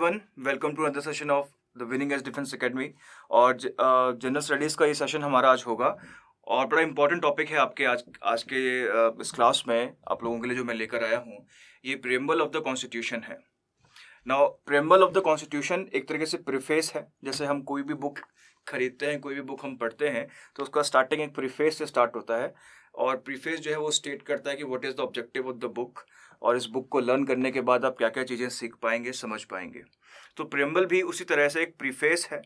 Everyone, welcome to another session of the winning edge defence academy. और general studies का ये session हमारा आज होगा और बड़ा इंपॉर्टेंट टॉपिक है आपके आज के इस क्लास में आप लोगों के लिए जो मैं लेकर आया हूँ, ये प्रेम्बल ऑफ द कॉन्स्टिट्यूशन है। Now preamble of the constitution एक तरीके से प्रीफेस है। जैसे हम कोई भी बुक खरीदते हैं, कोई भी बुक हम पढ़ते हैं तो उसका स्टार्टिंग एक प्रीफेस से स्टार्ट होता है और प्रीफेस जो है वो स्टेट करता है कि what is the objective of the book और इस बुक को लर्न करने के बाद आप क्या क्या चीज़ें सीख पाएंगे, समझ पाएंगे। तो प्रेम्बल भी उसी तरह से एक प्रीफेस है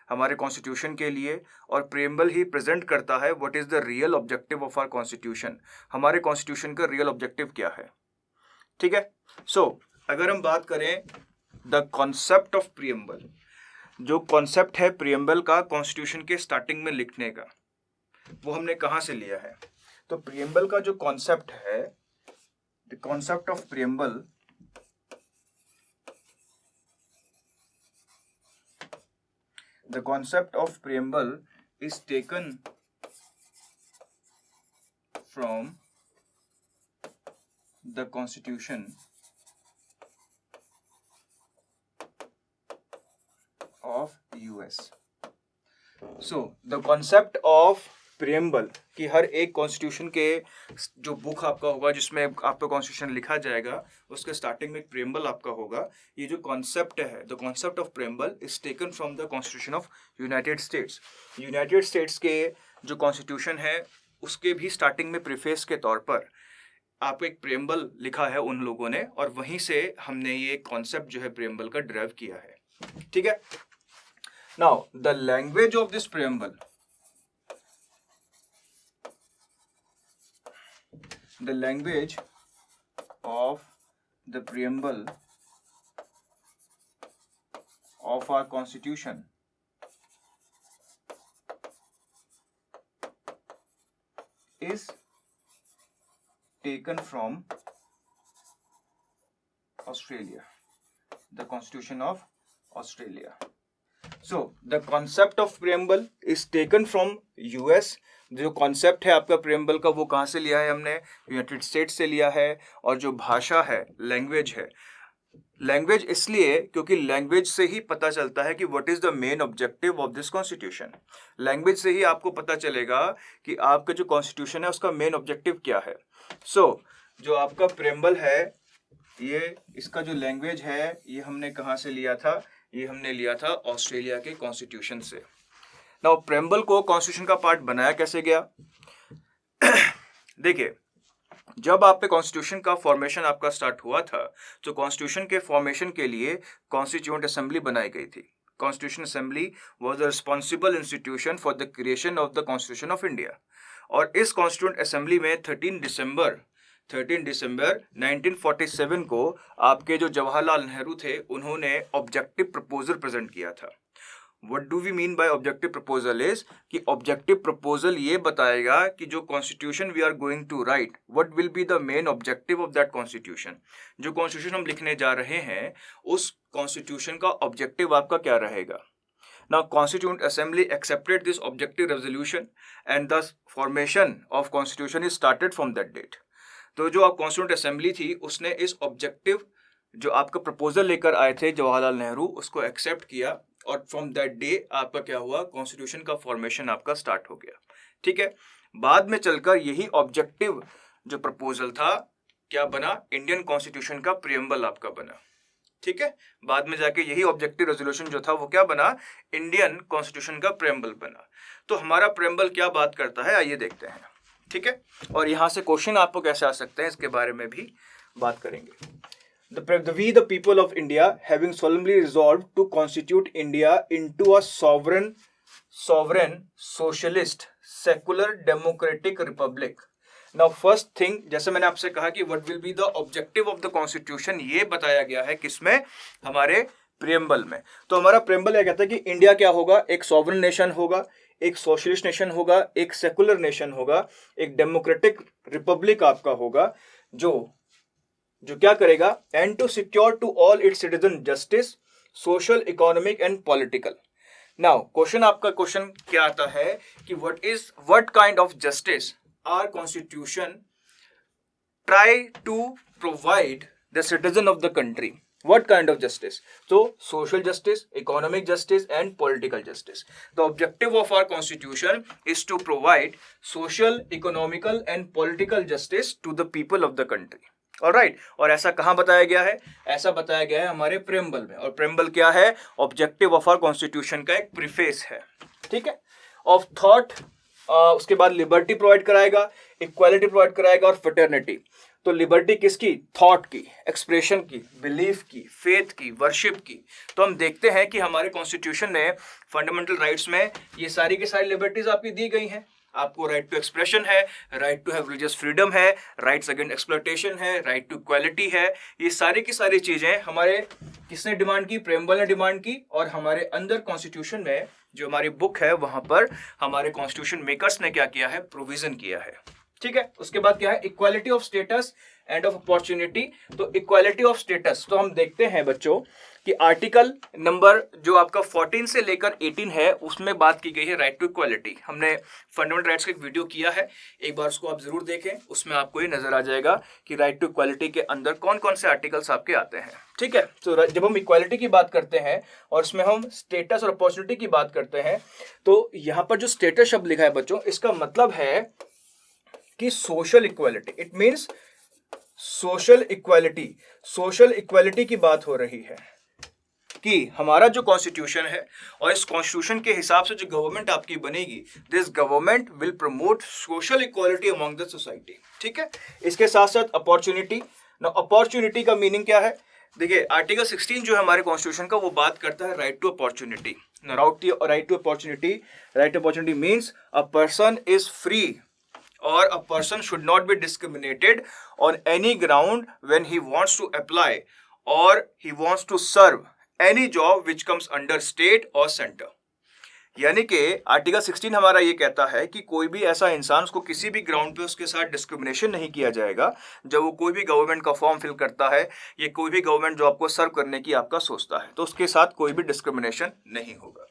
हमारे कॉन्स्टिट्यूशन के लिए और प्रेम्बल ही प्रेजेंट करता है what is the real objective of our constitution. हमारे कॉन्स्टिट्यूशन का रियल ऑब्जेक्टिव क्या है, ठीक है। सो अगर हम बात करें द कॉन्सेप्ट ऑफ प्रियम्बल, जो कॉन्सेप्ट है प्रियम्बल का कॉन्स्टिट्यूशन के स्टार्टिंग में लिखने का, वो हमने कहाँ से लिया है। तो प्रियम्बल का जो कॉन्सेप्ट है, the concept of preamble the concept of preamble is taken from the constitution of US. So the concept of preamble कि हर एक कॉन्स्टिट्यूशन के जो बुक आपका होगा जिसमें आपका कॉन्स्टिट्यूशन लिखा जाएगा उसके स्टार्टिंग में एक प्रेम्बल आपका होगा। ये जो कॉन्सेप्ट है, the concept of preamble is taken from the constitution of United states. United states के जो कॉन्स्टिट्यूशन है उसके भी स्टार्टिंग में प्रीफेस के तौर पर आपको एक प्रेम्बल लिखा है उन लोगों ने और वहीं से हमने ये कॉन्सेप्ट जो है प्रेम्बल का ड्राइव किया है, ठीक है। Now the language of this preamble, the language of the preamble of our constitution is taken from Australia, the constitution of Australia. So the concept of preamble is taken from US। जो concept है आपका preamble का वो कहाँ से लिया है, हमने यूनाइटेड स्टेट्स से लिया है। और जो भाषा है, लैंग्वेज है, लैंग्वेज इसलिए क्योंकि लैंग्वेज से ही पता चलता है कि what is the main objective of this constitution. Language से ही आपको पता चलेगा कि आपका जो कॉन्स्टिट्यूशन है उसका मेन ऑब्जेक्टिव क्या है। सो जो आपका प्रेम्बल है, ये इसका जो लैंग्वेज है ये हमने कहाँ से लिया था, ये हमने लिया था ऑस्ट्रेलिया के कॉन्स्टिट्यूशन से। नाउ प्रेम्बल को कॉन्स्टिट्यूशन का पार्ट बनाया कैसे गया देखिए, जब आप पे कॉन्स्टिट्यूशन का फॉर्मेशन आपका स्टार्ट हुआ था तो कॉन्स्टिट्यूशन के फॉर्मेशन के लिए कॉन्स्टिट्यूएंट असेंबली बनाई गई थी। Constitution assembly was the responsible institution for the creation of the constitution of India. और इस कॉन्स्टिट्यूएंट असेंबली में 13 दिसंबर 1947 को आपके जो जवाहरलाल नेहरू थे उन्होंने ऑब्जेक्टिव प्रपोजल प्रेजेंट किया था। What do we mean by objective proposal is कि objective proposal ये बताएगा कि जो constitution we are going to write, what will be the main objective of that constitution। जो constitution हम लिखने जा रहे हैं उस constitution का objective आपका क्या रहेगा। Now Constituent Assembly accepted this objective resolution and thus formation of constitution is started from that date। तो जो आप Constituent Assembly थी उसने इस objective जो आपका प्रपोजल लेकर आए थे जवाहरलाल नेहरू उसको एक्सेप्ट किया और फ्रॉम दैट डे आपका क्या हुआ, कॉन्स्टिट्यूशन का फॉर्मेशन आपका स्टार्ट हो गया, ठीक है। बाद में चलकर यही ऑब्जेक्टिव जो प्रपोजल था क्या बना, इंडियन कॉन्स्टिट्यूशन का प्रियम्बल आपका बना, ठीक है। बाद में जाके यही ऑब्जेक्टिव रेजोल्यूशन जो था वो क्या बना, इंडियन कॉन्स्टिट्यूशन का प्रियम्बल बना। तो हमारा प्रियम्बल क्या बात करता है, आइए देखते हैं, ठीक है। और यहाँ से क्वेश्चन आपको कैसे आ सकते हैं इसके बारे में भी बात करेंगे। We the people of India having solemnly resolved to constitute India into a sovereign, socialist, secular, democratic republic। Now first thing, जैसे मैंने आपसे कहा कि what will be the objective of the constitution, ये बताया गया है किसमें, हमारे प्रियम्बल में। तो हमारा प्रियम्बल यह कहता है कि इंडिया क्या होगा, एक सॉवरन नेशन होगा, एक सोशलिस्ट नेशन होगा, एक सेकुलर नेशन होगा, एक डेमोक्रेटिक रिपब्लिक आपका होगा जो क्या करेगा, and to secure to all its citizen justice, social, economic and political. Now आपका क्वेश्चन क्या आता है कि what kind of justice our constitution try to provide the citizen of the country. What kind of justice? So social justice, economic justice and political justice. The objective of our constitution is to provide social, economical and political justice to the people of the country. Alright, और ऐसा कहाँ बताया गया है? ऐसा बताया गया है हमारे प्रेम्बल में। और प्रेम्बल क्या है? ऑब्जेक्टिव ऑफ आवर कॉन्स्टिट्यूशन का एक प्रीफेस है, ठीक है, ऑफ थॉट। उसके बाद लिबर्टी प्रोवाइड कराएगा, इक्वालिटी प्रोवाइड कराएगा और फ्रेटर्निटी। तो लिबर्टी किसकी? थॉट की, एक्सप्रेशन की, बिलीफ की, फेथ की, वर्शिप की। तो हम देखते हैं कि हमारे कॉन्स्टिट्यूशन ने फंडामेंटल राइट्स में ये सारी की सारी लिबर्टीज आपकी दी गई हैं। आपको राइट टू एक्सप्रेशन है, right to have religious freedom है, राइट्स अगेंस्ट एक्सप्लॉयटेशन है, राइट टू इक्वालिटी है। ये सारी की सारी चीजें हमारे किसने डिमांड की? प्रेम्बल ने डिमांड की। और हमारे अंदर कॉन्स्टिट्यूशन में जो हमारी बुक है वहां पर हमारे कॉन्स्टिट्यूशन मेकर्स ने क्या किया है? प्रोविजन किया है, ठीक है। उसके बाद क्या है? Equality of status end of opportunity. तो इक्वालिटी ऑफ स्टेटस तो हम देखते हैं बच्चों कि आर्टिकल नंबर जो आपका 14 से लेकर 18 है उसमें बात की गई है राइट टू इक्वालिटी। हमने फंडामेंटल राइट्स का एक वीडियो किया है, एक बार उसको आप जरूर देखें, उसमें आपको ये नजर आ जाएगा कि राइट टू इक्वालिटी के अंदर कौन कौन से आर्टिकल्स आपके आते हैं, ठीक है। तो जब हम इक्वालिटी की बात करते हैं और इसमें हम स्टेटस और अपॉर्चुनिटी की बात करते हैं, तो यहाँ पर जो स्टेटस शब्द लिखा है बच्चों, इसका मतलब है कि social equality, it means social equality. Social equality की बात हो रही है कि हमारा जो कॉन्स्टिट्यूशन है और इस कॉन्स्टिट्यूशन के हिसाब से जो गवर्नमेंट आपकी बनेगी, this government will promote social equality among the society, ठीक है। इसके साथ साथ अपॉर्चुनिटी। ना अपॉर्चुनिटी का मीनिंग क्या है? देखिए आर्टिकल 16 जो है हमारे कॉन्स्टिट्यूशन का, वो बात करता है right to opportunity. Right to opportunity means a person is free or a person should not be discriminated on any ground when he wants to apply or he wants to serve any job which comes under state or center। यानी कि article 16 हमारा ये कहता है कि कोई भी ऐसा इंसान, उसको किसी भी ग्राउंड पे उसके साथ डिस्क्रिमिनेशन नहीं किया जाएगा जब वो कोई भी गवर्नमेंट का फॉर्म फिल करता है या कोई भी गवर्नमेंट जॉब को सर्व करने की आपका सोचता है, तो उसके साथ कोई भी डिस्क्रिमिनेशन नहीं होगा,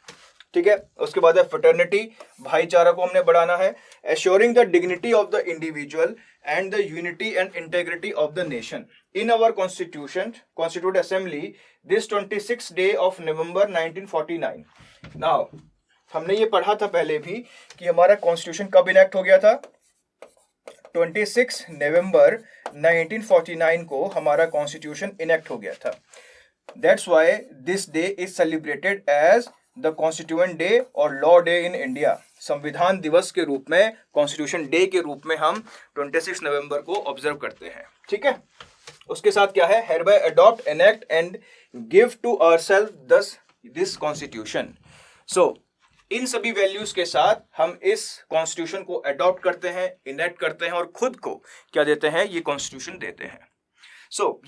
ठीक है। उसके बाद है फ्रेटर्निटी, भाईचारा को हमने बढ़ाना है। Assuring the dignity of the individual and the unity and integrity of the nation in our constitute assembly this 26 day of November 1949। नाउ हमने ये पढ़ा था पहले भी कि हमारा कॉन्स्टिट्यूशन कब इनेक्ट हो गया था? 26 नवंबर 1949 को हमारा कॉन्स्टिट्यूशन इनेक्ट हो गया था। That's why this day is celebrated as the constituent day और लॉ डे इन इंडिया। संविधान दिवस के रूप में, कॉन्स्टिट्यूशन डे के रूप में हम 26 नवंबर को ऑब्जर्व करते हैं, ठीक है। उसके साथ क्या है? hereby adopt, enact and give to ourselves this constitution। so इन सभी वैल्यूज के साथ हम इस कॉन्स्टिट्यूशन को अडॉप्ट करते हैं, इनेक्ट करते हैं और खुद को क्या देते हैं? ये कॉन्स्टिट्यूशन देते हैं।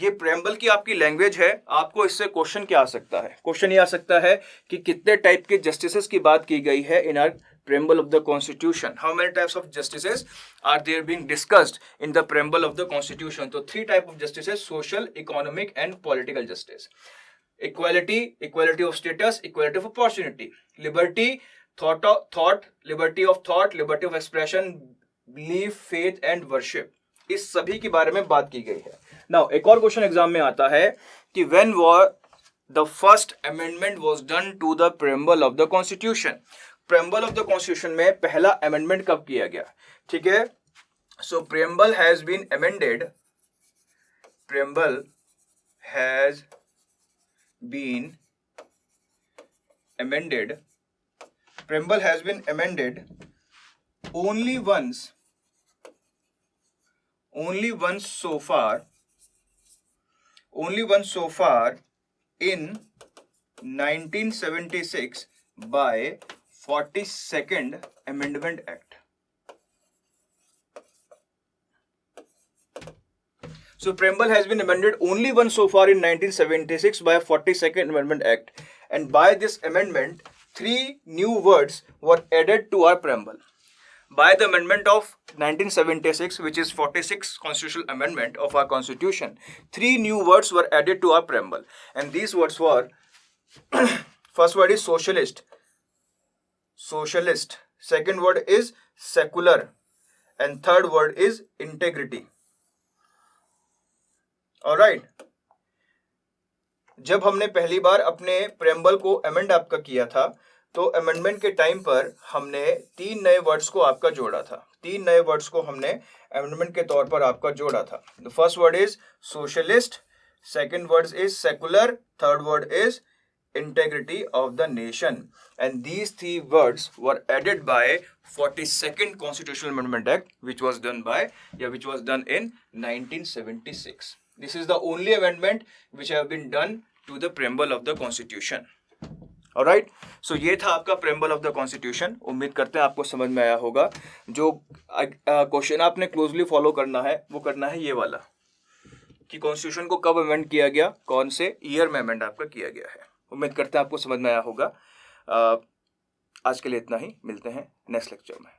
ये प्रेम्बल की आपकी लैंग्वेज है। आपको इससे क्वेश्चन क्या आ सकता है? क्वेश्चन ये आ सकता है कि कितने टाइप के जस्टिसेस की बात की गई है in our preamble of the constitution। How many types of justices are there being discussed in the preamble of the constitution? So 3 type of justices: social, economic and political justice। Equality, equality of status, equality of opportunity। Liberty, liberty of thought, liberty of expression, belief, faith and worship। इस सभी के बारे में बात की गई है। Now एक और क्वेश्चन एग्जाम में आता है कि when the first amendment was done to the preamble of the constitution. Preamble of the constitution में पहला अमेंडमेंट कब किया गया? ठीक है, so preamble has been amended, preamble has been amended, preamble has been amended only once so far in 1976 by 42nd Amendment Act। So preamble has been amended only once so far in 1976 by 42nd Amendment Act, and by this amendment 3 new words were added to our preamble। By the amendment of 1976, which is 46th constitutional amendment of our constitution, 3 new words were added to our preamble, and these words were first word is socialist, second word is secular, and third word is integrity। All right, जब हमने पहली बार अपने preamble को amend आपका किया था, तो amendment के टाइम पर हमने 3 नए वर्ड्स को आपका जोड़ा था। 3 नए वर्ड्स को हमने अमेंडमेंट के तौर पर आपका जोड़ा था। The first word is socialist, second word is secular, third word is integrity of the nation, and these 3 words were added by 42nd Constitutional Amendment Act, which was done in 1976. This is the only amendment which have been done to the preamble of the Constitution. Alright, so ये था आपका preamble of the Constitution. उम्मीद करते हैं आपको समझ में आया होगा। जो क्वेश्चन आपने क्लोजली फॉलो करना है वो करना है ये वाला, कि कॉन्स्टिट्यूशन को कब अमेंड किया गया, कौन से ईयर में अमेंड आपका किया गया है। उम्मीद करते हैं आपको समझ में आया होगा। आज के लिए इतना ही, मिलते हैं नेक्स्ट लेक्चर में।